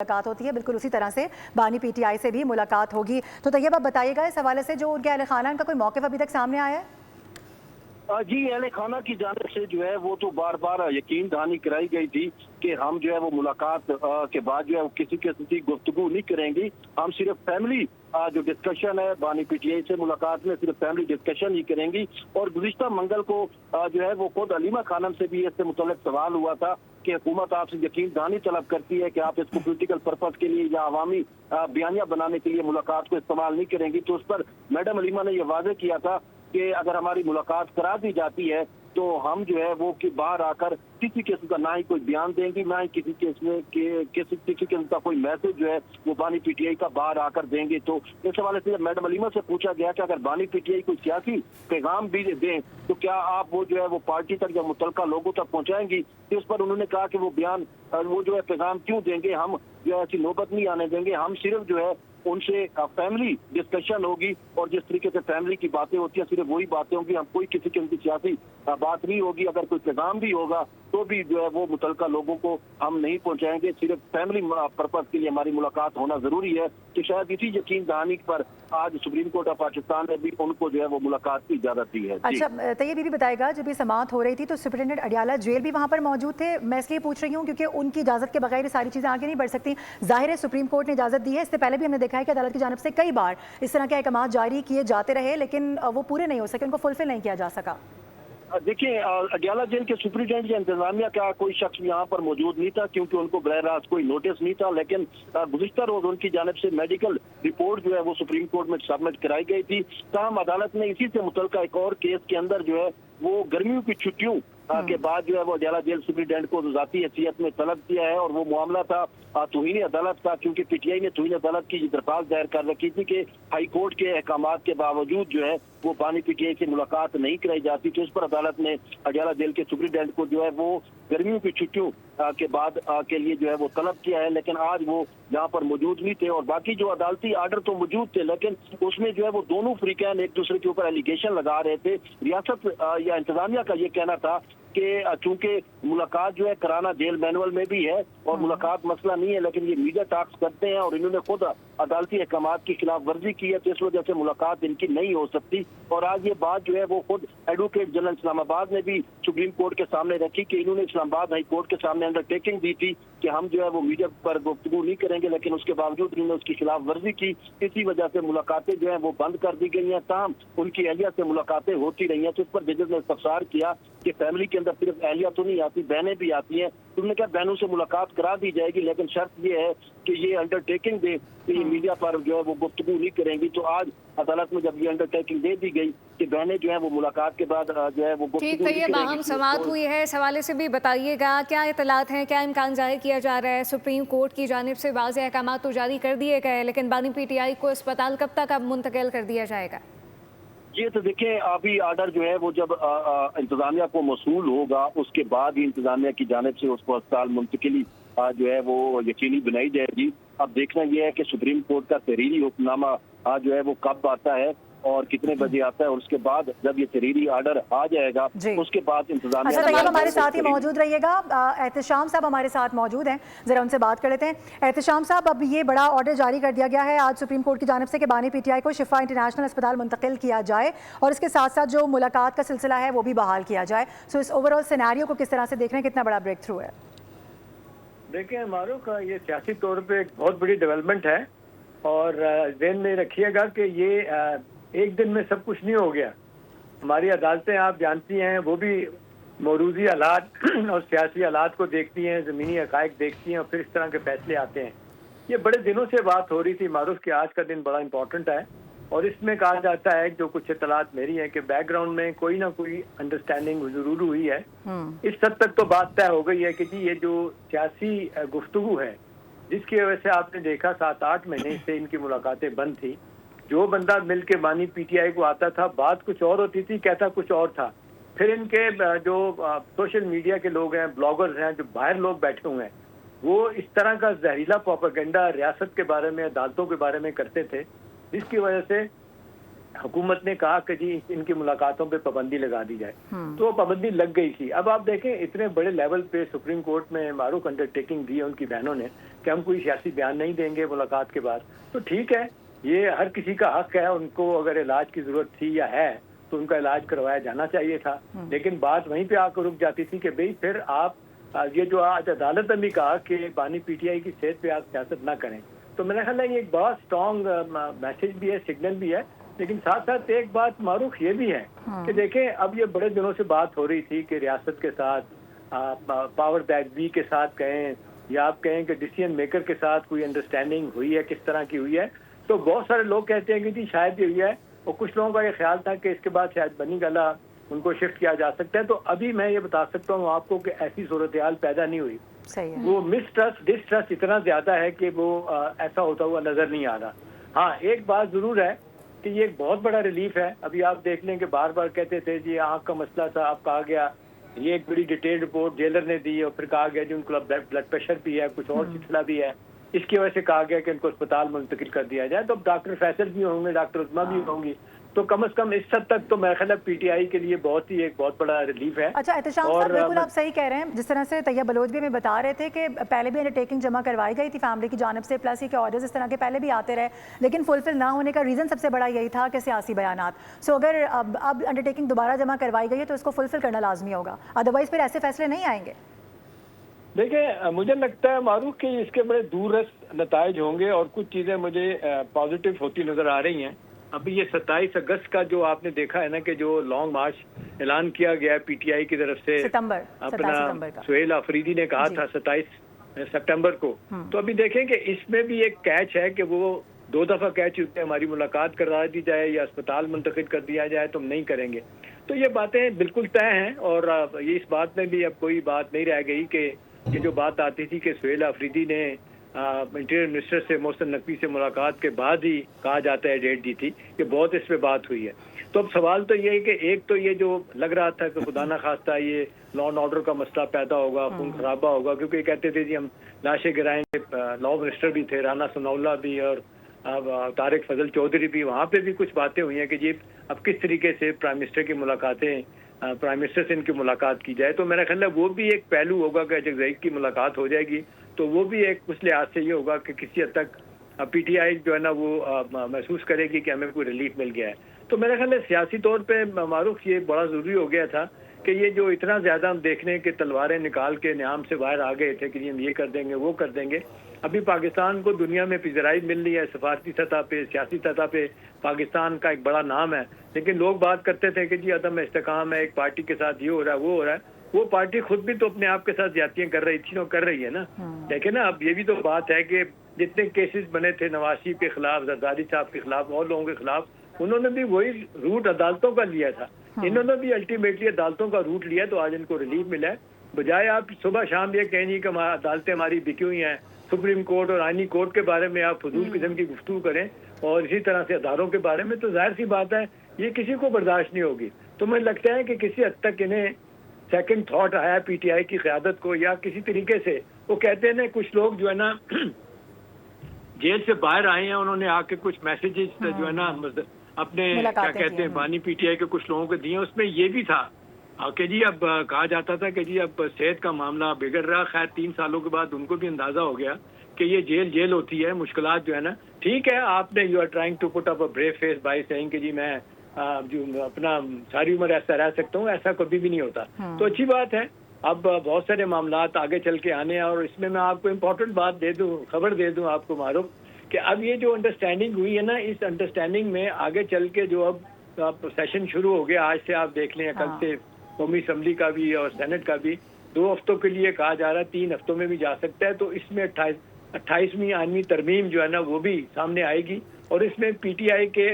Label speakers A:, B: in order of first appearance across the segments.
A: मुलाकात होती है, बिल्कुल उसी तरह से बानी पीटीआई से भी मुलाकात होगी। तो तैयब आप बताइएगा इस हवाले से जो उनके अहल खाना का कोई मौक़िफ़ अभी तक सामने आया है?
B: जी, अहले खाना की जानिब से जो है वो तो बार बार यकीन दहानी कराई गई थी कि हम जो है वो मुलाकात के बाद जो है वो किसी के साथ गुफ्तगू नहीं करेंगी। हम सिर्फ फैमिली जो डिस्कशन है बानी पीटीआई से मुलाकात में सिर्फ फैमिली डिस्कशन ही करेंगी। और गुज़िश्ता मंगल को जो है वो खुद अलीमा खानम से भी इससे मुतल्लिक़ सवाल हुआ था कि हुकूमत आपसे यकीन दहानी तलब करती है कि आप इसको पोलिटिकल पर्पज़ के लिए या अवामी बयानिया बनाने के लिए मुलाकात को इस्तेमाल नहीं करेंगी। तो उस पर मैडम अलीमा ने यह वाज़ेह किया था कि अगर हमारी मुलाकात करा दी जाती है तो हम जो है वो कि बाहर आकर किसी किस्म का ना ही कोई बयान देंगी, ना ही किसी किस्म का कोई मैसेज जो है वो बानी पीटीआई का बाहर आकर देंगे। तो इस हवाले से मैडम अलीमा से पूछा गया कि अगर बानी पीटीआई कोई सियासी पैगाम भी दें तो क्या आप वो जो है वो पार्टी तक या मुतलका लोगों तक पहुंचाएंगी। तो इस पर उन्होंने कहा कि वो बयान वो जो है पैगाम क्यों देंगे, हम जो है ऐसी नौबत नहीं आने देंगे। हम सिर्फ जो है उनसे फैमिली डिस्कशन होगी और जिस तरीके से फैमिली की बातें होती हैं सिर्फ वही बातें होंगी। हम कोई किसी की सियासी बात नहीं होगी। अगर कोई पैगाम भी होगा तो भी जो है वो मुतलका लोगों को हम नहीं पहुंचाएंगे। सिर्फ फैमिली पर्पज के लिए हमारी मुलाकात होना जरूरी है। तो शायद इसी यकीन दहानी पर आज सुप्रीम कोर्ट ऑफ पाकिस्तान ने भी उनको जो है वो मुलाकात की इजाजत दी है।
A: अच्छा, तैयब ये भी बताएगा जब ये समाअत हो रही थी तो सुप्रिटेंडेंट अडियाला जेल भी वहाँ पर मौजूद थे। मैं इसलिए पूछ रही हूँ क्योंकि उनकी इजाज़त के बगैर सारी चीज़ें आगे नहीं बढ़ सकती। जाहिर है सुप्रीम कोर्ट ने इजाज़त दी है, इससे पहले भी हमने देखा है कि अदालत की जानिब से कई बार इस तरह के अहकाम जारी किए जाते रहे लेकिन वो पूरे नहीं हो सके, उनको फुलफिल नहीं किया जा सका।
B: देखिए, अडियाला जेल के सुप्रिटेंडेंट या इंतजामिया का कोई शख्स यहाँ पर मौजूद नहीं था क्योंकि उनको बरह रास्त कोई नोटिस नहीं था। लेकिन गुज़िश्ता रोज उनकी जानिब से मेडिकल रिपोर्ट जो है वो सुप्रीम कोर्ट में सबमिट कराई गई थी। ताहम अदालत ने इसी से मुतल्लिक़ एक और केस के अंदर जो है वो गर्मियों की छुट्टियों के बाद जो है वो अडियाला जेल सुप्रिटेंडेंट को ज़ाती हैसियत में तलब किया है। और वो मामला था तौहीन अदालत का, क्योंकि पीटीआई ने तौहीन अदालत की दरख्वास्त दायर कर रखी थी कि हाई कोर्ट के अहकामात के बावजूद जो है वो बानी पीटीआई से मुलाकात नहीं कराई जाती। तो इस पर अदालत ने अडियाला जेल के सुप्रिटेंडेंट को जो है वो गर्मियों की छुट्टियों के बाद के लिए जो है वो तलब किया है। लेकिन आज वो यहाँ पर मौजूद नहीं थे और बाकी जो अदालती आर्डर तो मौजूद थे लेकिन उसमें जो है वो दोनों फ्रीकैन एक दूसरे के ऊपर एलिगेशन लगा रहे थे। रियासत या इंतजामिया का ये कहना था कि चूंकि मुलाकात जो है कराना जेल मैनुअल में भी है और मुलाकात मसला नहीं है, लेकिन ये मीडिया टॉक्स करते हैं और इन्होंने खुद अदालती अहकामात की खिलाफ वर्जी की है तो इस वजह से मुलाकात इनकी नहीं हो सकती। और आज ये बात जो है वो खुद एडवोकेट जनरल इस्लामाबाद ने भी सुप्रीम कोर्ट के सामने रखी कि इन्होंने इस्लामाबाद हाई कोर्ट के सामने अंडरटेकिंग दी थी कि हम जो है वो मीडिया पर गुफ्तगू नहीं करेंगे, लेकिन उसके बावजूद इन्होंने उसकी खिलाफ वर्जी की। इसी वजह से मुलाकातें जो है वो बंद कर दी गई हैं। ताहम उनकी अहलिया से मुलाकातें होती रही हैं। तो इस पर जजेस ने इस्तफसार किया कि फैमिली के अंदर सिर्फ अहलिया तो नहीं आती, बहनें भी आती हैं। उन्होंने कहा बहनों से मुलाकात करा दी जाएगी लेकिन शर्त ये है कि ये अंडरटेकिंग दे कि ये मीडिया पर जो है वो गुफ्तगू नहीं करेंगी। तो आज अदालत में जब ये अंडरटेकिंग दे दी गई कि बहनें जो है वो मुलाकात के बाद जो है वो
C: ठीक है, ये बाहम समाअत हुई है, इस हवाले से भी बताइएगा क्या इतलात हैं, क्या इम्कान जाहिर किया जा रहा है। सुप्रीम कोर्ट की जानिब से वाज़ेह अहकाम तो जारी कर दिए गए लेकिन बानी पीटीआई को अस्पताल कब तक अब मुंतकिल कर दिया जाएगा?
B: ये तो देखिए अभी आर्डर जो है वो जब इंतजामिया को मौसूल होगा उसके बाद ही इंतजामिया की जानिब से उसको अस्पताल मुंतकिली जो है वो यकीनी बनाई जाएगी। अब देखना यह है कि सुप्रीम कोर्ट का तहरीरी हुक्मनामा जो है वो कब आता है और कितने बजे आता है और उसके बाद जब ये तहरीरी आर्डर आ जाएगा उसके बाद इंतजामिया।
A: अच्छा, हमारे साथ ही मौजूद रहिएगा। एहतशाम साहब हमारे साथ मौजूद हैं, जरा उनसे बात कर लेते हैं। एहतशाम साहब, अब ये बड़ा ऑर्डर जारी कर दिया गया है आज सुप्रीम कोर्ट की जानिब से कि बानी पीटीआई को शिफा इंटरनेशनल अस्पताल मुंतकिल किया जाए और इसके साथ साथ जो मुलाकात का सिलसिला है वो भी बहाल किया जाए। सो इस ओवरऑल सिनेरियो को किस तरह से देख रहे हैं, कितना बड़ा ब्रेक थ्रू है?
D: देखिए, मारूफ का ये सियासी तौर पे एक बहुत बड़ी डेवलपमेंट है और ज़हन में रखिएगा कि ये एक दिन में सब कुछ नहीं हो गया। हमारी अदालतें आप जानती हैं वो भी मौरूज़ी हालात और सियासी हालात को देखती हैं, ज़मीनी हक़ाइक़ देखती हैं और फिर इस तरह के फैसले आते हैं। ये बड़े दिनों से बात हो रही थी मारूफ कि आज का दिन बड़ा इंपॉर्टेंट है और इसमें कहा जाता है जो कुछ इतलात मेरी है कि बैकग्राउंड में कोई ना कोई अंडरस्टैंडिंग जरूर हुई है। इस हद तक तो बात तय हो गई है कि जी ये जो सियासी गुफ्तगू है जिसकी वजह से आपने देखा 7-8 महीने से इनकी मुलाकातें बंद थी। जो बंदा मिल के बानी पीटीआई को आता था बात कुछ और होती थी, कहता कुछ और था। फिर इनके जो सोशल मीडिया के लोग हैं, ब्लॉगर्स हैं, जो बाहर लोग बैठे हुए हैं, वो इस तरह का जहरीला प्रोपेगेंडा रियासत के बारे में, अदालतों के बारे में करते थे जिसकी वजह से हुकूमत ने कहा कि जी इनकी मुलाकातों पे पाबंदी लगा दी जाए, तो वो पाबंदी लग गई थी। अब आप देखें इतने बड़े लेवल पे सुप्रीम कोर्ट में मारूफ अंडरटेकिंग दी है उनकी बहनों ने कि हम कोई सियासी बयान नहीं देंगे मुलाकात के बाद, तो ठीक है, ये हर किसी का हक है, उनको अगर इलाज की जरूरत थी या है तो उनका इलाज करवाया जाना चाहिए था। लेकिन बात वहीं पे आकर रुक जाती थी कि भाई फिर आप ये जो आज अदालत ने भी कहा कि बानी पीटीआई की सेहत पे आप सियासत ना करें, तो मेरा ख्याल है ये एक बहुत स्ट्रॉन्ग मैसेज भी है, सिग्नल भी है। लेकिन साथ साथ एक बात मारूफ ये भी है कि देखें अब ये बड़े दिनों से बात हो रही थी कि रियासत के साथ पावर दैट बी के साथ कहें या आप कहें कि डिसीजन मेकर के साथ कोई अंडरस्टैंडिंग हुई है, किस तरह की हुई है, तो बहुत सारे लोग कहते हैं कि जी शायद ये हुई है, और कुछ लोगों का ये ख्याल था कि इसके बाद शायद बनी गला उनको शिफ्ट किया जा सकता है। तो अभी मैं ये बता सकता हूँ आपको कि ऐसी सूरत हाल पैदा नहीं हुई।
A: सही है।
D: वो मिसट्रस्ट डिस्ट्रस्ट इतना ज्यादा है कि वो ऐसा होता हुआ नजर नहीं आ रहा। हाँ, एक बात जरूर है कि ये एक बहुत बड़ा रिलीफ है। अभी आप देख लें कि बार बार कहते थे जी आंख का मसला था, अब कहा गया ये एक बड़ी डिटेल्ड रिपोर्ट जेलर ने दी और फिर कहा गया जी उनको ब्लड प्रेशर भी है, कुछ और सिलसिला भी है, इसकी वजह से कहा गया कि इनको अस्पताल मुंतकिल कर दिया जाए। तो अब डॉक्टर फैसल भी होंगे, डॉक्टर उस्मा भी होंगी, तो कम से कम इस हद तक तो मेरा ख्याल है पीटीआई के लिए एक बहुत बड़ा रिलीफ है।
A: अच्छा एहतशाम साहब, बिल्कुल आप सही कह रहे हैं। जिस तरह से तैयब बलोच भी हमें बता रहे थे कि पहले भी अंडरटेकिंग जमा करवाई गई थी फैमिली की जानिब से, प्लस ये के ऑर्डर्स इस तरह के पहले भी आते रहे, लेकिन फुलफिल ना होने का रीज़न सबसे बड़ा यही था कि सियासी बयानात। सो अगर अब अंडरटेकिंग दोबारा जमा करवाई गई है तो इसको फुलफिल करना लाजमी होगा, अदरवाइज फिर ऐसे फैसले नहीं आएंगे।
D: देखिए, मुझे लगता है मारूफ कि इसके बड़े दूररस नताइज होंगे और कुछ चीज़ें मुझे पॉजिटिव होती नजर आ रही हैं। अभी ये 27 अगस्त का जो आपने देखा है ना कि जो लॉन्ग मार्च ऐलान किया गया है पीटीआई की तरफ से, अपना सुहेल अफरीदी ने कहा था 27 सितंबर को, तो अभी देखें कि इसमें भी एक कैच है कि वो 2 दफा कह चुके हैं हमारी मुलाकात करवा दी जाए या अस्पताल मुंतकिल कर दिया जाए तो हम नहीं करेंगे। तो ये बातें बिल्कुल तय हैं और ये इस बात में भी अब कोई बात नहीं रह गई कि ये जो बात आती थी कि सुहेल अफरीदी ने इंटीरियर मिनिस्टर से मोहसिन नकवी से मुलाकात के बाद ही कहा जाता है डेट दी थी, ये बहुत इस पे बात हुई है। तो अब सवाल तो ये है कि एक तो ये जो लग रहा था कि खुदा ना खास्ता ये लॉ एंड ऑर्डर का मसला पैदा होगा, खून खराबा होगा, क्योंकि कहते थे जी हम लाशें गिराएंगे, लॉ मिनिस्टर भी थे, राना सनाउल्लाह भी और तारिक फजल चौधरी भी, वहाँ पे भी कुछ बातें हुई हैं कि जी अब किस तरीके से प्राइम मिनिस्टर की मुलाकातें, प्राइम मिनिस्टर से इनकी मुलाकात की जाए। तो मेरा ख्याल है वो भी एक पहलू होगा कि जब ज़ईद की मुलाकात हो जाएगी तो वो भी एक उस लिहाज से ये होगा कि किसी हद तक पीटीआई जो है ना वो महसूस करेगी कि हमें कोई रिलीफ मिल गया है। तो मेरा ख्याल है सियासी तौर पे मारूफ ये बड़ा ज़रूरी हो गया था कि ये जो इतना ज़्यादा हम देखने के तलवारें निकाल के नियाम से बाहर आ गए थे कि जी हम ये कर देंगे वो कर देंगे। अभी पाकिस्तान को दुनिया में पिज़राई मिल रही है, सफारती सतह पे, सियासी सतह पे पाकिस्तान का एक बड़ा नाम है, लेकिन लोग बात करते थे कि जी अदम इस्तेकाम है, एक पार्टी के साथ ये हो रहा है वो हो रहा है। वो पार्टी खुद भी तो अपने आप के साथ ज्यादतियां कर रही थी, कर रही है ना। देखिए ना, अब ये भी तो बात है कि जितने केसेस बने थे नवाज शरीफ के खिलाफ, जरदारी साहब के खिलाफ और लोगों के खिलाफ, उन्होंने भी वही रूट अदालतों का लिया था। इन्होंने भी अल्टीमेटली अदालतों का रूट लिया, तो आज इनको रिलीफ मिला है। बजाय आप सुबह शाम ये कहेंगे कि अदालतें हमारी बिकी हुई हैं, सुप्रीम कोर्ट और आईनी कोर्ट के बारे में आप फजूल किस्म की गुफ्तगू करें और इसी तरह से अदारों के बारे में, तो जाहिर सी बात है ये किसी को बर्दाश्त नहीं होगी। तो मुझे लगता है कि किसी हद तक इन्हें सेकंड थॉट आया पीटीआई की क़यादत को, या किसी तरीके से वो कहते हैं ना कुछ लोग जो है ना जेल से बाहर आए हैं, उन्होंने आके कुछ मैसेजेस जो है ना अपने क्या कहते हैं बानी पीटीआई के कुछ लोगों को दिए, उसमें ये भी था कि जी अब कहा जाता था कि जी अब सेहत का मामला बिगड़ रहा। खैर 3 सालों के बाद उनको भी अंदाजा हो गया कि ये जेल होती है, मुश्किलात जो है ना, ठीक है आपने you are trying to put up a brave face by saying कि जी मैं जो अपना सारी उम्र ऐसा रह सकता हूँ, ऐसा कभी भी नहीं होता। तो अच्छी बात है, अब बहुत सारे मामलात आगे चल के आने हैं। और इसमें मैं आपको इम्पोर्टेंट बात दे दूँ, खबर दे दूँ आपको मारूफ, कि अब ये जो अंडरस्टैंडिंग हुई है ना, इस अंडरस्टैंडिंग में आगे चल के जो अब सेशन शुरू हो गया, आज से आप देख लें, कल से कौमी असम्बली का भी और सेनेट का भी 2 हफ्तों के लिए कहा जा रहा है, 3 हफ्तों में भी जा सकता है। तो इसमें 28वीं आईनी तरमीम जो है ना वो भी सामने आएगी, और इसमें पीटीआई के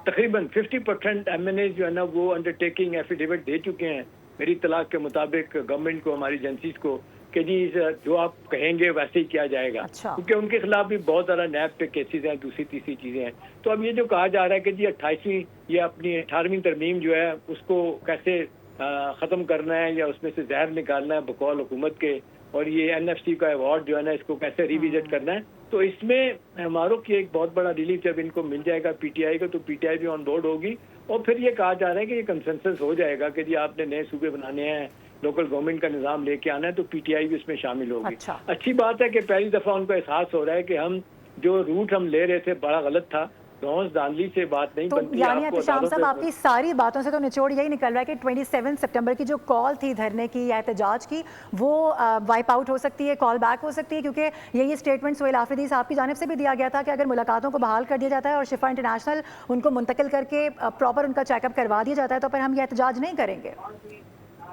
D: तकरीबन 50% MNA जो है ना वो अंडरटेकिंग एफिडेविट दे चुके हैं मेरी इत्तलाक के मुताबिक गवर्नमेंट को, हमारी एजेंसीज को, कि जी जो आप कहेंगे वैसे ही किया जाएगा।
A: अच्छा।
D: क्योंकि उनके खिलाफ भी बहुत ज़्यादा नैब पे केसेस हैं, दूसरी तीसरी चीज़ें हैं। तो अब ये जो कहा जा रहा है कि जी 28वीं या अपनी 18वीं तरमीम जो है उसको कैसे ख़त्म करना है या उसमें से जहर निकालना है बकौल हुकूमत के, और ये एनएफसी का अवार्ड जो है ना, इसको कैसे रिविजिट करना है। तो इसमें हमारों की एक बहुत बड़ा रिलीफ जब इनको मिल जाएगा पीटीआई को, तो पीटीआई भी ऑन बोर्ड होगी और फिर ये कहा जा रहा है कि ये कंसेंसस हो जाएगा कि जी आपने नए सूबे बनाने हैं, लोकल गवर्नमेंट का निज़ाम लेके आना है, तो पीटीआई भी इसमें शामिल होगी।
A: अच्छा।
D: अच्छी बात है कि पहली दफ़ा उनको एहसास हो रहा है कि हम जो रूट हम ले रहे थे बड़ा गलत था, धौंस धांधली से बात नहीं
A: तो
D: बनती।
A: यानी
D: आपको
A: एहतशाम साहब,
D: अदालत
A: आपकी सारी बातों से तो निचोड़ यही निकल रहा है कि 27 सितंबर की जो कॉल थी धरने की या एहतजाज की, वो वाइप आउट हो सकती है, कॉल बैक हो सकती है, क्योंकि यही स्टेटमेंट सुहेल आफरीदी साहब की जानिब से भी दिया गया था कि अगर मुलाकातों को बहाल कर दिया जाता है और शिफा इंटरनेशनल उनको मुंतकिल करके प्रॉपर उनका चेकअप करवा दिया जाता है, तो फिर हम ये एहतजाज नहीं करेंगे।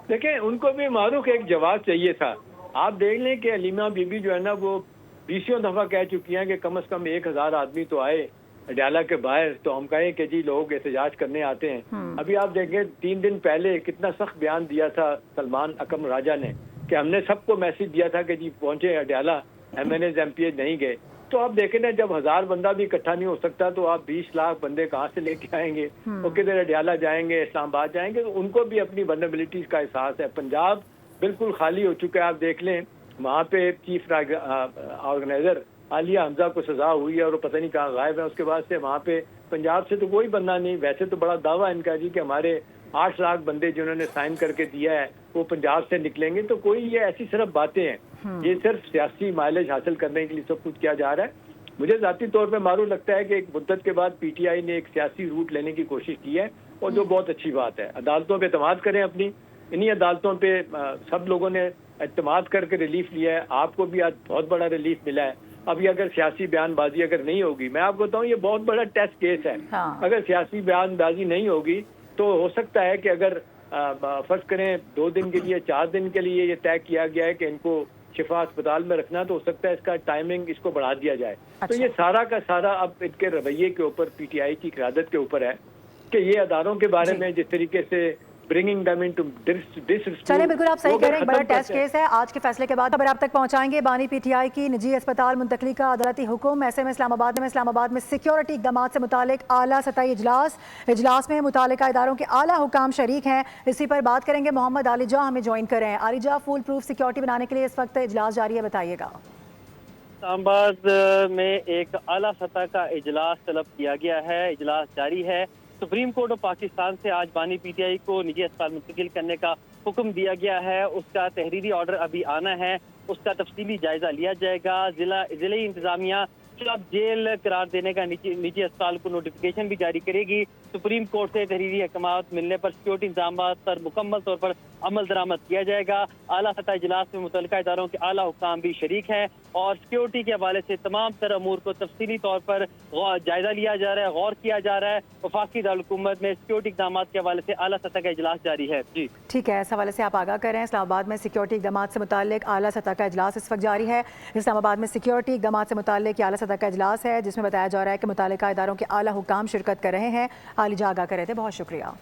D: देखिए, उनको भी मारूफ एक जवाब चाहिए था। आप देख लें कि अलीमा बीबी जो है ना, वो 20 दफ़ा कह चुकी हैं कि कम से कम 1000 आदमी तो आए अडयाला के बाहर, तो हम कहें कि जी लोग एहतजाज करने आते हैं। अभी आप देखें 3 दिन पहले कितना सख्त बयान दिया था सलमान अकरम राजा ने कि हमने सबको मैसेज दिया था कि जी पहुंचे अडयाला, MNAs MPs नहीं गए। तो आप देखें ना, जब 1000 बंदा भी इकट्ठा नहीं हो सकता तो आप 20 लाख बंदे कहाँ से लेके आएंगे? वो किधर अडयाला जाएंगे, इस्लामाबाद जाएंगे? तो उनको भी अपनी वल्नरेबिलिटीज का एहसास है। पंजाब बिल्कुल खाली हो चुका है। आप देख लें, वहाँ पे चीफ ऑर्गेनाइजर आलिया हमजा को सजा हुई है और वो पता नहीं कहाँ गायब है। उसके बाद से वहाँ पे पंजाब से तो कोई बंदा नहीं। वैसे तो बड़ा दावा है इनका जी कि हमारे 8 लाख बंदे जिन्होंने साइन करके दिया है वो पंजाब से निकलेंगे। तो कोई ये ऐसी सिर्फ बातें हैं, ये सिर्फ सियासी माइलेज हासिल करने के लिए सब कुछ किया जा रहा है। मुझे जाती तौर पे मालूम लगता है कि एक मुद्दत के बाद पीटीआई ने एक सियासी रूट लेने की कोशिश की है और जो बहुत अच्छी बात है। अदालतों पे एतमाद करें अपनी, इन्हीं अदालतों पे सब लोगों ने एतमाद करके रिलीफ लिया है। आपको भी आज बहुत बड़ा रिलीफ मिला है। अभी अगर सियासी बयानबाजी अगर नहीं होगी, मैं आपको बताऊं ये बहुत बड़ा टेस्ट केस है।
A: हाँ।
D: अगर सियासी बयानबाजी नहीं होगी तो हो सकता है कि अगर फर्ज करें 2 दिन के लिए 4 दिन के लिए ये तय किया गया है कि इनको शिफा अस्पताल में रखना, तो हो सकता है इसका टाइमिंग इसको बढ़ा दिया जाए। तो ये सारा का सारा अब इनके रवैये के ऊपर, पीटीआई की क़यादत के ऊपर है कि ये अदारों के बारे में जिस तरीके से ब्रिंगिंग देम इनटू डिसरिस्पेक्ट।
A: चलिए, बिल्कुल आप सही कह रहे हैं, बड़ा टेस्ट केस है। आज के फैसले के बाद खबर आप तक पहुंचाएंगे। बानी पीटीआई की निजी अस्पताल मुंतकली का अदालती हुक्म। ऐसे में इस्लामाबाद में सिक्योरिटी इक़दाम से मुतालिक आला सतही इजलास में मुतालिका इदारों के आला हुकाम शरीक हैं। इसी पर बात करेंगे। मोहम्मद आलिजा हमें ज्वाइन कर रहे हैं। आलिजा, फुल प्रूफ सिक्योरिटी बनाने के लिए इस वक्त इजलास जारी है, बताइएगा।
E: इस्लामाबाद में एक आला सतह का इजलास तलब किया गया है, इजलास जारी है। सुप्रीम कोर्ट ऑफ पाकिस्तान से आज बानी पीटीआई को निजी अस्पताल मुंतकिल करने का हुक्म दिया गया है। उसका तहरीरी ऑर्डर अभी आना है, उसका तफसीली जायजा लिया जाएगा। जिले इंतजामिया अब जेल करार देने का निजी अस्पताल को नोटिफिकेशन भी जारी करेगी। सुप्रीम कोर्ट से तहरीरी अहकाम मिलने पर सिक्योरिटी इंतजाम पर मुकम्मल तौर पर अमल दरामद किया जाएगा। आला सतह इजलास में मुतल्लिका इदारों के आला हुक्काम भी शरीक हैं और सिक्योरिटी के हवाले से तमाम तर अमूर को तफसीली तौर पर जायजा लिया जा रहा है, गौर किया जा रहा है। वफाकी दारुल-हुकूमत में सिक्योरिटी इक़दाम के हवाले से आला सतह का इजलास जारी है। जी
A: ठीक है, इस हवाले से आप आगाह कर रहे हैं। इस्लामाबाद में सिक्योरिटी इक़दाम से मुतालिक आला सतह का इजलास इस वक्त जारी है। इस्लामाबाद में सिक्योरिटी इक़दाम से मुतालिक आला सतह का इजलास है, जिसमें बताया जा रहा है कि मुतालिका इदारों के आला हुकाम शिरकत कर रहे हैं। आलिजा आगाह कर रहे थे, बहुत शुक्रिया।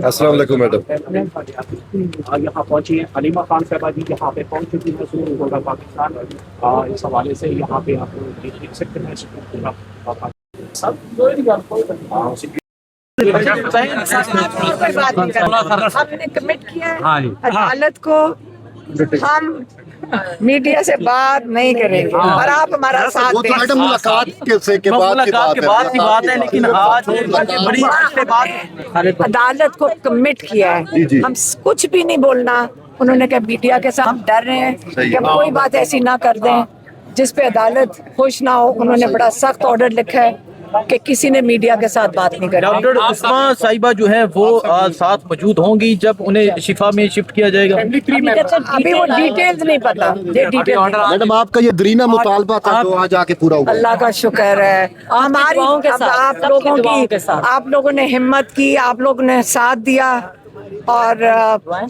F: अस्सलाम वालेकुम मैडम।
G: यहाँ पहुंची है हलीमा खान साहबा जी, यहाँ पे पहुंच चुकी है सूबा पाकिस्तान। इस हवाले से यहाँ पे आप देख सकते हैं सब
H: हमने कमिट किया है अदालत को, हम मीडिया से बात नहीं करेंगे और आप हमारा साथ दें।
F: मैडम मुलाकात के बाद की बात है, लेकिन आज बड़ी बात
H: अदालत को कमिट किया है, हम कुछ भी नहीं बोलना। उन्होंने कहा मीडिया के साथ हम डर रहे हैं कि हम कोई बात ऐसी ना कर दें जिस पे अदालत खुश ना हो। उन्होंने बड़ा सख्त ऑर्डर लिखा है कि किसी ने मीडिया के साथ बात नहीं करी।
F: डॉक्टर उस्मा साहिबा जो है वो साथ मौजूद होंगी जब उन्हें शिफा में शिफ्ट किया जाएगा।
H: अभी वो डिटेल्स नहीं पता, ये डिटेल
I: मैडम आपका ये दरीना मुतालबा था तो आज आके पूरा हुआ।
H: अल्लाह का शुक्र है, हमारी आप लोगों ने हिम्मत की, आप लोगों ने साथ दिया और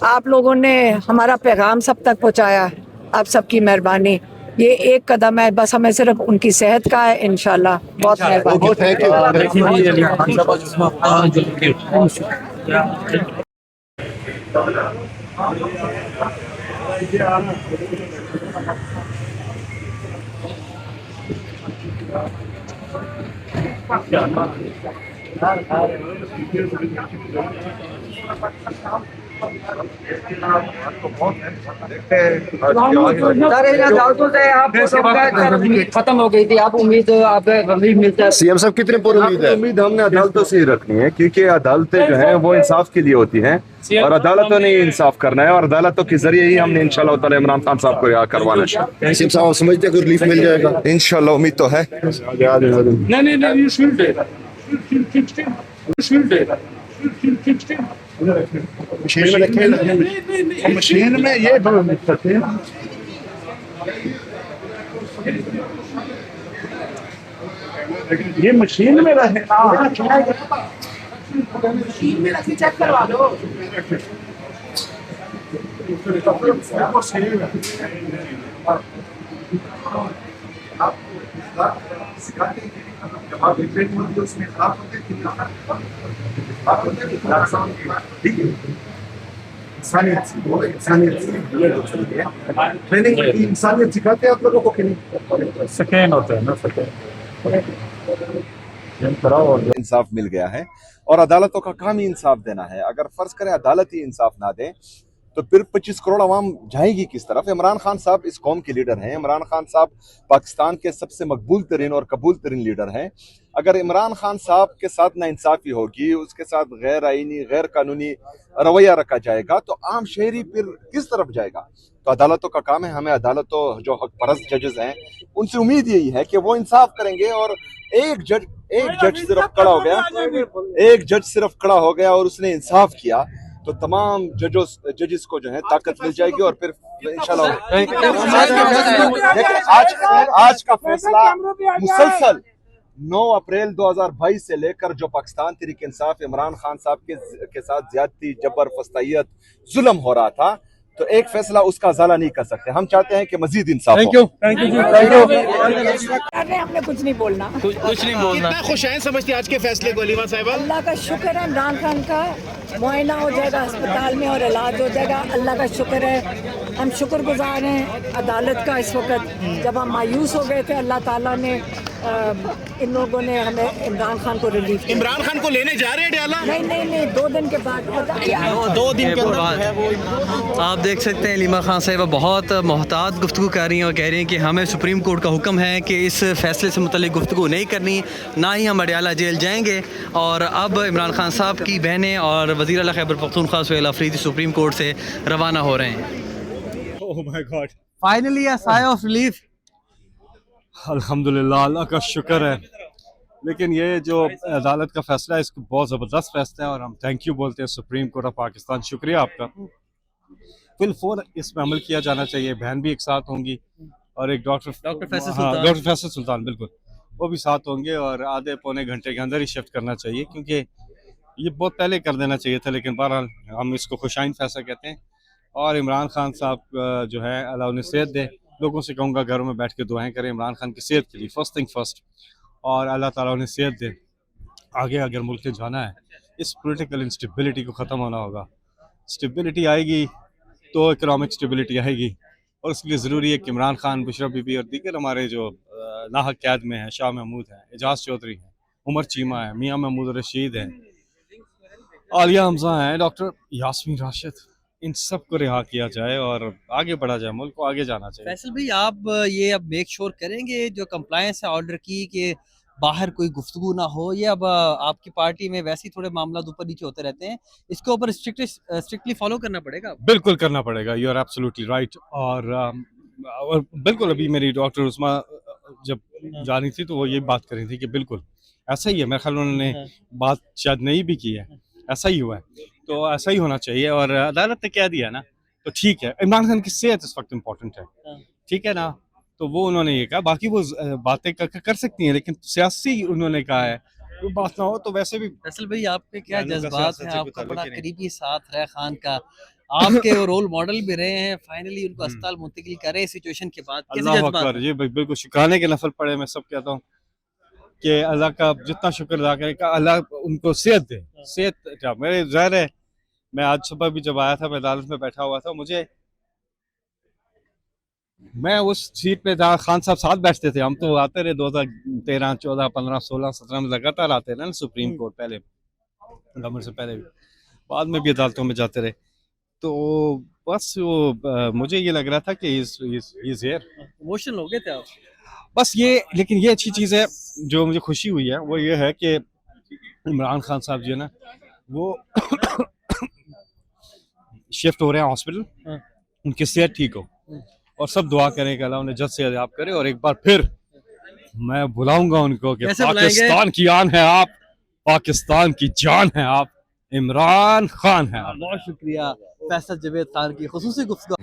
H: आप लोगों ने हमारा पैगाम सब तक पहुंचाया। आप सबकी मेहरबानी, ये एक कदम है, बस हमें सिर्फ उनकी सेहत का है। इंशाल्लाह बहुत मेहरबानी।
J: खत्म हो गई थी, आप उम्मीद मिलता है।
I: सीएम साहब कितने पूरी उम्मीद है?
K: उम्मीद हमने अदालतों से ही रखनी है, क्योंकि अदालतें जो हैं वो इंसाफ के लिए होती हैं और अदालतों ने इंसाफ करना है और अदालतों के जरिए ही हमने इंशाल्लाह ताला इमरान खान साहब को रिहा करवाना है।
I: सीएम साहब समझते हैं कि रिलीफ मिल जाएगा?
K: इंशाल्लाह उम्मीद तो है।
I: मशीन में ये
G: मशीन में रहे
H: चेक करवा लो।
I: इंसानियत सिखाते हैं आप लोगों को कि नहीं?
G: सेकेंड होते हैं ना,
K: इंसाफ मिल गया है और अदालतों का काम ही इंसाफ देना है। अगर फर्ज करें अदालत ही इंसाफ ना दे तो फिर 25 करोड़ आवाम जाएगी किस तरफ? इमरान खान साहब इस कौम के लीडर हैं। इमरान खान साहब पाकिस्तान के सबसे मकबूल तरीन और कबूल तरीन लीडर हैं। अगर इमरान खान साहब के साथ नाइंसाफी होगी, उसके साथ गैर आईनी गैर कानूनी रवैया रखा जाएगा तो आम शहरी फिर किस तरफ जाएगा? तो अदालतों का काम है, हमें अदालतों जो हक परस्त जजेस हैं उनसे उम्मीद यही है कि वो इंसाफ करेंगे। और एक जज सिर्फ खड़ा हो गया और उसने इंसाफ किया तो तमाम जजेस को जो है ताकत मिल जाएगी और फिर इंशाल्लाह आज का फैसला मुसलसल 9 अप्रैल 2022 से लेकर जो पाकिस्तान तहरीक इंसाफ इमरान खान साहब के साथ ज्यादती, जबर, फस्तायत, जुल्म हो रहा था, तो एक फैसला उसका अजाला नहीं कर सकते। हम चाहते हैं कि मजीद इंसाफ हो।
H: हमने कुछ नहीं बोलना,
F: कुछ नहीं बोलना।
I: कितना खुश हैं समझते आज के फैसले को अलीमा साहिबा?
H: अल्लाह का शुक्र है, इमरान खान का मुआयना हो जाएगा अस्पताल में और इलाज हो जाएगा। अल्लाह का शुक्र है, हम शुक्रगुजार हैं अदालत का। इस वक्त जब हम मायूस हो गए थे, अल्लाह ताला ने इन लोगों ने हमें इमरान खान को रिलीफ किया।
I: इमरान खान को लेने जा रहे हैं डयाला?
H: नहीं, 2 दिन के बाद
F: 2 दिन के बाद आप देख सकते हैं अलीमा खान साहिबा बहुत मोहतात गुफ्तगू कर रही हैं और कह रही हैं कि हमें सुप्रीम कोर्ट का हुक्म है कि इस फैसले से मुतल्लिक गुफ्तगू नहीं करनी, ना ही हम अडयाला जेल जाएंगे। और अब इमरान खान साहब की बहनें और वज़ीर आला खैबर पख्तूनख्वा सुहेल अफरीदी सुप्रीम कोर्ट से रवाना हो रहे हैं।
G: Oh my God,
F: finally a Sai of relief.
G: अल्हम्दुलिल्लाह, अल्लाह का शुक्र है। लेकिन ये जो अदालत का फैसला है इसको बहुत ज़बरदस्त फैसला है और हम थैंक यू बोलते हैं सुप्रीम कोर्ट ऑफ पाकिस्तान। शुक्रिया आपका। फिलफौर इस पर अमल किया जाना चाहिए। बहन भी एक साथ होंगी और एक डॉक्टर फैसल सुल्तान, बिल्कुल वो भी साथ होंगे और आधे पौने घंटे के अंदर ही शिफ्ट करना चाहिए, क्योंकि ये बहुत पहले कर देना चाहिए था। लेकिन बहरहाल हम इसको खुशाइन फैसला कहते हैं। और इमरान खान साहब जो है अल्लाह उन्हें सेहत दे। लोगों से कहूँगा घरों में बैठ के दुआएं करें इमरान खान की सेहत के लिए, फर्स्ट थिंग फर्स्ट, और अल्लाह ताला उन्हें सेहत दे। आगे अगर मुल्क में जाना है, इस पॉलिटिकल इंस्टेबिलिटी को ख़त्म होना होगा। स्टेबिलिटी आएगी तो इकोनॉमिक स्टेबिलिटी आएगी और उसके लिए ज़रूरी है कि इमरान खान, बुशरा बीबी और दीगर हमारे जो नाहक कैद में हैं, शाह महमूद हैं, एजाज चौधरी हैं, उमर चीमा है, मियाँ महमूद रशीद हैं, आलिया हमजा हैं, डॉक्टर यास्मीन राशिद, इन सब को रिहा किया जाए और आगे बढ़ा जाए, मुल्क को आगे जाना चाहिए।
F: फैसल भाई, आप ये अब मेक श्योर करेंगे जो कंप्लायंस है ऑर्डर की कि बाहर कोई गुफ्तगू ना हो? ये अब आपकी पार्टी में वैसे ही थोड़े मामला ऊपर नीचे होते रहते हैं, इसके ऊपर स्ट्रिक्टली फॉलो करना पड़ेगा।
G: बिल्कुल करना पड़ेगा, यू आर एब्सोल्युटली राइट। और बिल्कुल अभी मेरी डॉक्टर उस्मा जब जा रही थी तो वो ये बात कर रही थी कि बिल्कुल ऐसा ही है मेरे ख्याल उन्होंने बात शायद नहीं भी की है, ऐसा ही हुआ है, तो ऐसा ही होना चाहिए। और अदालत ने क्या दिया ना, तो ठीक है। इमरान खान की सेहत इस वक्त इम्पोर्टेंट है, ठीक है ना, तो वो उन्होंने ये कहा, बाकी वो बातें कर सकती हैं, लेकिन सियासी उन्होंने कहा है कोई बात ना हो तो वैसे भी।
F: फैसल भाई आपके क्या जज्बात हैं, आपका बड़ा करीबी साथ रहा खान का, आपके वो रोल मॉडल भी रहे हैं, फाइनली उनको अस्पताल मुंतकिल कर रहे हैं सिचुएशन के बाद, कैसे
G: अल्लाह
F: जज्बात
G: अकबर, ये बिल्कुल शुक्राने के नफल पड़े। मैं सब कहता हूँ कि अल्लाह का जितना शुक्र अदा करें का अल्लाह उनको सेहत दे, सेहत क्या मेरे ज़ाहिर है। मैं आज सुबह भी जब आया था, मैं अदालत में बैठा हुआ था, मैं उस सीट पे जहाँ खान साहब साथ बैठते थे, हम तो आते रहे 2013, 14, 15, 16, 17 में लगातार आते रहे ना सुप्रीम कोर्ट, पहले गवर्नमेंट से पहले भी, बाद में भी अदालतों में जाते रहे। तो बस वो मुझे ये लग रहा था कि
F: इमोशनल हो गए थे आप?
G: बस ये, लेकिन ये अच्छी चीज़ है जो मुझे खुशी हुई है, वो ये है कि इमरान खान साहब जो है ना, वो शिफ्ट हो रहे हैं हॉस्पिटल, उनकी सेहत ठीक हो, और सब दुआ करें कि अल्लाह उन्हें जल्द से याद करे। और एक बार फिर मैं बुलाऊंगा उनको कि पाकिस्तान की आन है आप, पाकिस्तान की जान है आप, इमरान खान है आप।
F: बहुत शुक्रिया फैसल जवेद खान की खुसूसी गुफ्तगू।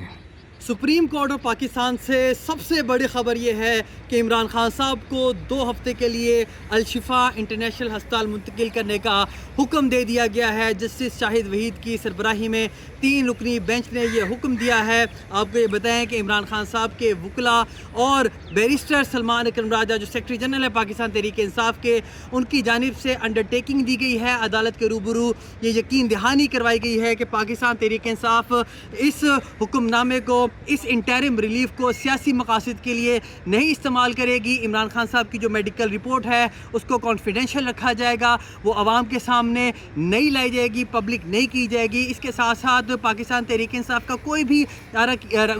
F: सुप्रीम कोर्ट ऑफ पाकिस्तान से सबसे बड़ी खबर यह है कि इमरान खान साहब को 2 हफ्ते के लिए अल-शिफा इंटरनेशनल अस्पताल मुंतकिल करने का हुक्म दे दिया गया है। जस्टिस शाहिद वहीद की सरबराही में 3 रुकनी बेंच ने यह हुक्म दिया है। आपको ये बताएं कि इमरान खान साहब के वकला और बैरिस्टर सलमान अकरम राजा जो सेक्रेटरी जनरल है पाकिस्तान तहरीक इंसाफ के, उनकी जानिब से अंडरटेकिंग दी गई है, अदालत के रूबरू ये यकीन दहानी करवाई गई है कि पाकिस्तान तहरीक इंसाफ इस हुक्मनामे को, इस इंटरिम रिलीफ को सियासी मकासद के लिए नहीं इस्तेमाल करेगी। इमरान खान साहब की जो मेडिकल रिपोर्ट है उसको कॉन्फिडेंशियल रखा जाएगा, वो आवाम के सामने नहीं लाई जाएगी, पब्लिक नहीं की जाएगी। इसके साथ साथ पाकिस्तान तहरीक इंसाफ का कोई भी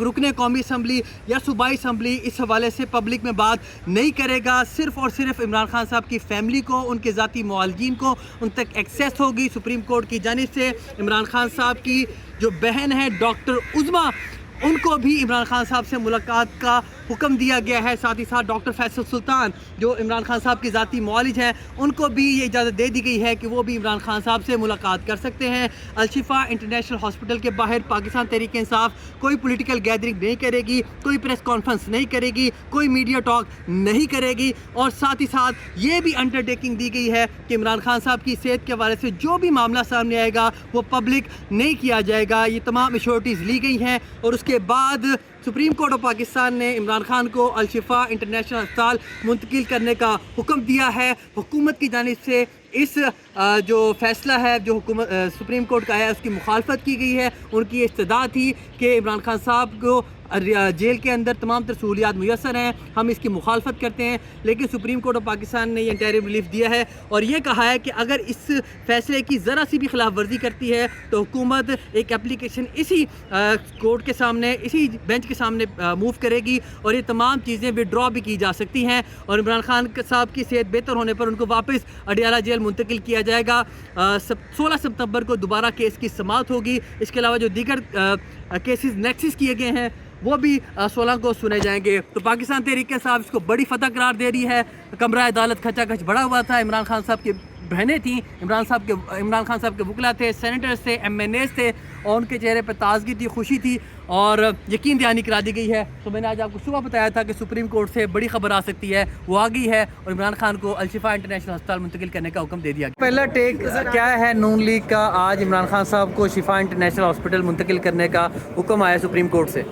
F: रुकने कौमी असम्बली या सूबाई असम्बली इस हवाले से पब्लिक में बात नहीं करेगा। सिर्फ और सिर्फ इमरान खान साहब की फैमिली को, उनके ज़ाती मुआलजीन को उन तक एक्सेस होगी। सुप्रीम कोर्ट की जानिब से इमरान खान साहब की जो बहन है डॉक्टर उज़मा, उनको भी इमरान खान साहब से मुलाकात का हुक्म दिया गया है। साथ ही साथ डॉक्टर फैसल सुल्तान जो इमरान खान साहब के ज़ाती मुआलिज हैं, उनको भी ये इजाज़त दे दी गई है कि वो भी इमरान खान साहब से मुलाकात कर सकते हैं। अल-शिफा इंटरनेशनल हॉस्पिटल के बाहर पाकिस्तान तहरीक इंसाफ कोई पॉलिटिकल गैदरिंग नहीं करेगी, कोई प्रेस कॉन्फ्रेंस नहीं करेगी, कोई मीडिया टॉक नहीं करेगी। और साथ ही साथ ये भी अंडरटेकिंग दी गई है कि इमरान खान साहब की सेहत के हवाले से जो भी मामला सामने आएगा वो पब्लिक नहीं किया जाएगा। ये तमाम एश्योरिटीज़ ली गई हैं। और उसके बाद सुप्रीम कोर्ट ऑफ पाकिस्तान ने इमरान खान को अल-शिफा इंटरनेशनल अस्पताल मुंतकिल करने का हुक्म दिया है। हुकूमत की जानिब से इस जो फैसला है जो हुकूमत सुप्रीम कोर्ट का है उसकी मुखालफत की गई है। उनकी इस्तदा थी कि इमरान खान साहब को जेल के अंदर तमाम तर सहूलियात मुयसर हैं, हम इसकी मुखालफत करते हैं। लेकिन सुप्रीम कोर्ट ऑफ पाकिस्तान ने ये इंटरिम रिलीफ दिया है और ये कहा है कि अगर इस फैसले की ज़रा सी भी खिलाफ वर्जी करती है तो हुकूमत एक एप्लीकेशन इसी कोर्ट के सामने, इसी बेंच के सामने मूव करेगी और ये तमाम चीज़ें विड्रॉ भी की जा सकती हैं। और इमरान खान साहब की सेहत बेहतर होने पर उनको वापस अडियाला जेल मुंतकिल किया जाएगा। 16 सितंबर को दोबारा केस की समाअत होगी। इसके अलावा जो दीगर केसेस नेक्सिस किए गए हैं वो भी 16 को सुने जाएंगे। तो पाकिस्तान तहरीक साहब इसको बड़ी फतह करार दे रही है। कमरा अदालत खचाखच बढ़ा हुआ था। इमरान खान साहब की बहनें थीं, इमरान खान साहब के वकला थे, सेनेटर्स थे, MNAs थे और उनके चेहरे पर ताजगी थी, खुशी थी और यकीन दहानी करा दी गई है। तो मैंने आज आपको सुबह बताया था कि सुप्रीम कोर्ट से बड़ी खबर आ सकती है, वो आ गई है और इमरान खान को अल-शिफा इंटरनेशनल अस्पताल मुंतकिल करने का हुक्म दे दिया गया। पहला टेक क्या है नून लीग का? आज इमरान खान साहब को शिफा इंटरनेशनल हॉस्पिटल मुंतकिल करने का हुक्म आया सुप्रीम कोर्ट से।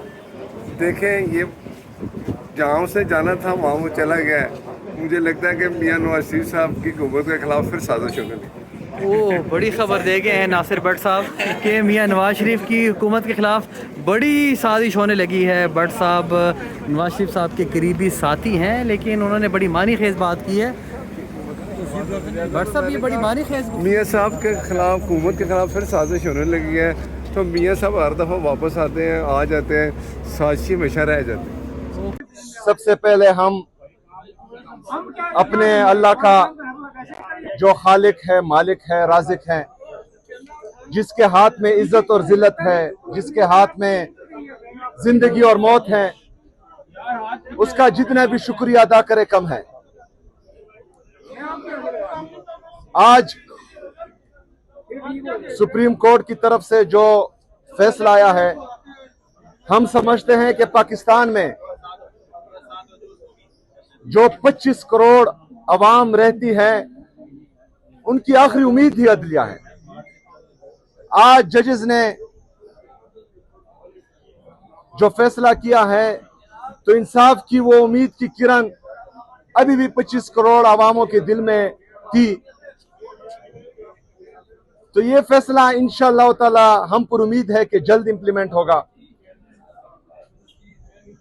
L: देखें, ये जहाँ से जाना था वहाँ वो चला गया है। मुझे लगता है कि मियां नवाज शरीफ साहब की हुकूमत के खिलाफ फिर साजिश होगी।
F: ओह, बड़ी खबर दे गए हैं नासिर भट्ट साहब कि मियां नवाज शरीफ की हुकूमत के खिलाफ बड़ी साजिश होने लगी है। भट्ट साहब नवाज शरीफ साहब के करीबी साथी हैं, लेकिन उन्होंने बड़ी मानी खेज बात की है। भट्ट साहब ये बड़ी मानी खेज
L: मियां साहब के खिलाफ, हुकूमत के खिलाफ फिर साजिश होने लगी है। तो मियां साहब हर दफ़ा वापस आते हैं, आ जाते हैं, साजिश हमेशा रह जाते हैं।
I: सबसे पहले हम अपने अल्लाह का जो खालिक है, मालिक है, राज़िक है, जिसके हाथ में इज्जत और जिल्लत है, जिसके हाथ में जिंदगी और मौत है, उसका जितना भी शुक्रिया अदा करे कम है। आज सुप्रीम कोर्ट की तरफ से जो फैसला आया है, हम समझते हैं कि पाकिस्तान में जो 25 करोड़ अवाम रहती है, उनकी आखिरी उम्मीद ही अदलिया है। आज जजेस ने जो फैसला किया है, तो इंसाफ की वो उम्मीद की किरण अभी भी 25 करोड़ अवामों के दिल में थी। तो ये फैसला इंशाअल्लाह ताला हम पर उम्मीद है कि जल्द इंप्लीमेंट होगा।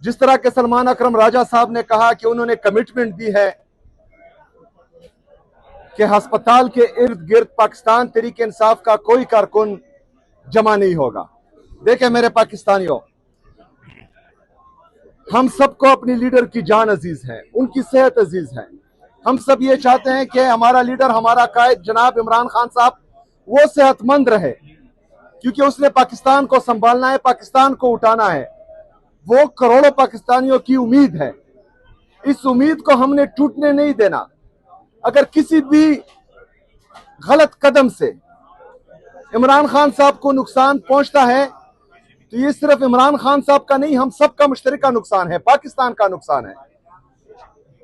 I: जिस तरह के सलमान अकरम राजा साहब ने कहा कि उन्होंने कमिटमेंट दी है कि अस्पताल के इर्द गिर्द पाकिस्तान तहरीक इंसाफ का कोई कारकुन जमा नहीं होगा। देखें मेरे पाकिस्तानियों, हम सबको अपनी लीडर की जान अजीज है, उनकी सेहत अजीज है। हम सब ये चाहते हैं कि हमारा लीडर, हमारा कायद जनाब इमरान खान साहब वो सेहतमंद रहे, क्योंकि उसने पाकिस्तान को संभालना है, पाकिस्तान को उठाना है। वो करोड़ों पाकिस्तानियों की उम्मीद है। इस उम्मीद को हमने टूटने नहीं देना। अगर किसी भी गलत कदम से इमरान खान साहब को नुकसान पहुंचता है, तो ये सिर्फ इमरान खान साहब का नहीं, हम सबका मुश्तरका नुकसान है, पाकिस्तान का नुकसान है।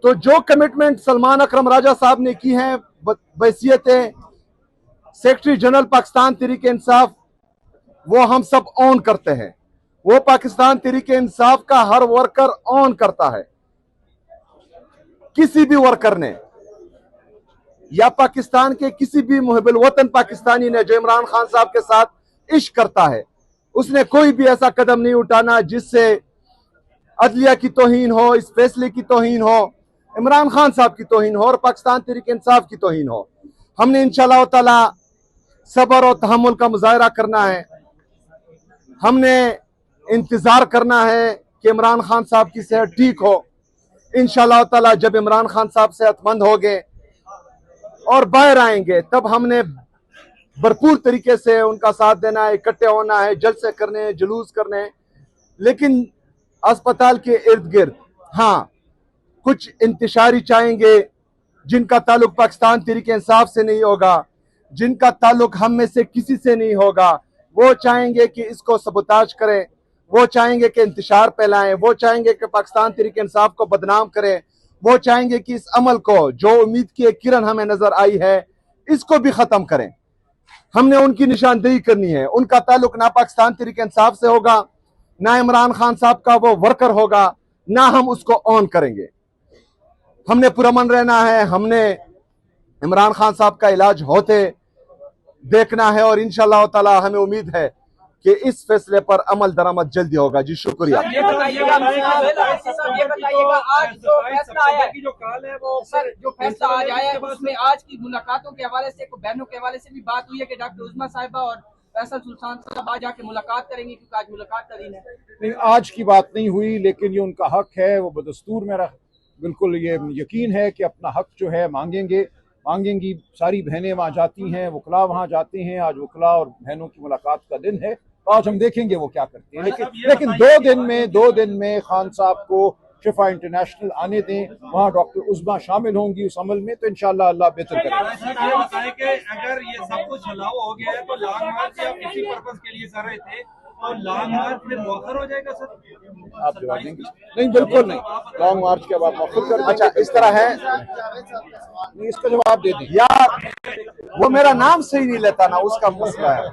I: तो जो कमिटमेंट सलमान अकरम राजा साहब ने की है बहैसियत सेक्रेटरी जनरल पाकिस्तान तहरीक इंसाफ, वो हम सब ऑन करते हैं। वो पाकिस्तान तहरीक इंसाफ का हर वर्कर ऑन करता है। किसी भी वर्कर ने या पाकिस्तान के किसी भी मुहिब्बुल वतन पाकिस्तानी ने जो इमरान खान साहब के साथ इश्क करता है, उसने कोई भी ऐसा कदम नहीं उठाना जिससे अदलिया की तौहीन हो, इस फैसले की तौहीन हो, इमरान खान साहब की तौहीन हो और पाकिस्तान तहरीक इंसाफ की तौहीन हो। हमने इंशाअल्लाह ताला सब्र और तहम्मुल का मुजाहरा करना है। हमने इंतजार करना है कि इमरान खान साहब की सेहत ठीक हो। इंशाअल्लाह ताला जब इमरान खान साहब सेहतमंद हो गए और बाहर आएंगे, तब हमने भरपूर तरीके से उनका साथ देना है, इकट्ठे होना है, जलसे करने हैं, जुलूस करने हैं। लेकिन अस्पताल के इर्द गिर्द हाँ कुछ इंतशारी चाहेंगे जिनका ताल्लुक पाकिस्तान तहरीक इंसाफ से नहीं होगा, जिनका ताल्लुक हम में से किसी से नहीं होगा। वो चाहेंगे कि इसको सबोताज करें, वो चाहेंगे कि इंतशार फैलाएं, वो चाहेंगे कि पाकिस्तान तहरीक इंसाफ को बदनाम करें, वो चाहेंगे कि इस अमल को, जो उम्मीद की एक किरण हमें नजर आई है, इसको भी खत्म करें। हमने उनकी निशानदेही करनी है। उनका ताल्लुक ना पाकिस्तान तहरीक इंसाफ से होगा, ना इमरान खान साहब का वो वर्कर होगा, ना हम उसको ऑन करेंगे। हमने पुरअमन रहना है। हमने इमरान खान साहब का इलाज होते देखना है और इंशाअल्लाह ताला हमें उम्मीद है कि इस फैसले पर अमल दरामद जल्दी होगा। जी शुक्रिया।
J: ये बताइएगा आज जो फैसला आया है, जो कल है वो सर जो फैसला आज आया है, उसमें आज की मुलाकातों के हवाले से, बहनों के हवाले से भी बात हुई है कि डॉक्टर उस्मा साहिबा और फैसल सुल्तान साहब आज आके मुलाकात करेंगे, क्योंकि आज मुलाकात का दिन है।
M: नहीं, आज की बात नहीं हुई, लेकिन ये उनका हक है। वो बदस्तूर मेरा बिल्कुल ये यकीन है कि अपना हक जो है मांगेंगी। सारी बहनें वहाँ जाती हैं, वकला वहाँ जाते हैं। आज वकला और बहनों की मुलाकात का दिन है। आज हम देखेंगे वो क्या करते हैं। लेकिन 2 दिन में खान साहब को शिफा इंटरनेशनल आने दें, वहाँ डॉक्टर उस्मा शामिल होंगी उस अमल में, तो इंशाअल्लाह अल्लाह बेहतर करेगा।
N: अगर ये सब कुछ चलाव हो गया है तो लॉन्ग मार्च आप इसी पर्पस के लिए कर रहे थे, और लॉन्ग मार्च फिर मौखर हो जाएगा सर?
M: आप जवाब देंगे? नहीं, बिल्कुल नहीं। लॉन्ग मार्च के बाद मौखर कर।
I: अच्छा, इस तरह है,
M: इसका जवाब दे दें
I: यार। वो मेरा नाम सही नहीं लेता ना, उसका मसला है।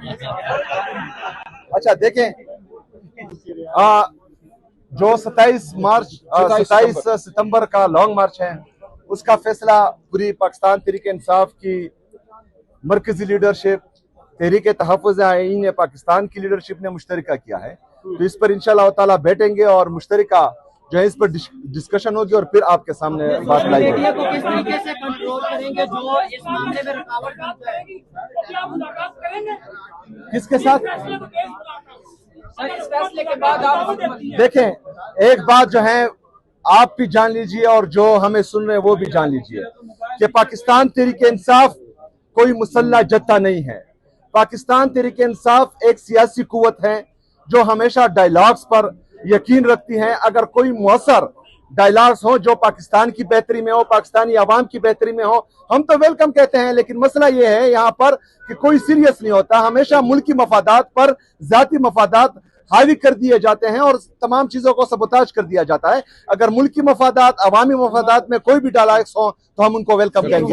I: अच्छा देखें, जो 27 सितंबर का लॉन्ग मार्च है, उसका फैसला पूरी पाकिस्तान तहरीक इंसाफ की मरकजी लीडरशिप, तहरीक तहफ़्फ़ुज़ आईन पाकिस्तान की लीडरशिप ने मुश्तरका किया है। तो इस पर इंशाअल्लाह ताला बैठेंगे और मुश्तरका जो है इस पर डिस्कशन होगी और फिर आपके सामने बात लाई जाएगी।
J: किस तरीके से कंट्रोल करेंगे जो इस मामले में रुकावट बनता है?
I: किसके साथ?
J: सर इस फैसले के बाद आप
I: देखें, एक बात जो है आप भी जान लीजिए और जो हमें सुन रहे हैं वो भी जान लीजिए कि पाकिस्तान तहरीक इंसाफ कोई मुसल्ला जत्था नहीं है। पाकिस्तान तहरीक इंसाफ एक सियासी कुव्वत है जो हमेशा डायलॉग्स पर यकीन रखती है। अगर कोई मुअस्सर डायलॉग्स हो जो पाकिस्तान की बेहतरी में हो, पाकिस्तानी आवाम की बेहतरी में हो, हम तो वेलकम कहते हैं। लेकिन मसला ये है यहाँ पर कि कोई सीरियस नहीं होता, हमेशा मुल्की मफादात पर जाती मफादात हावी कर दिए जाते हैं और तमाम चीजों को सबोताज कर दिया जाता है। अगर मुल्की मफादात, अवामी मफादात में कोई भी डायलॉग्स हो तो हम उनको वेलकम कहेंगे।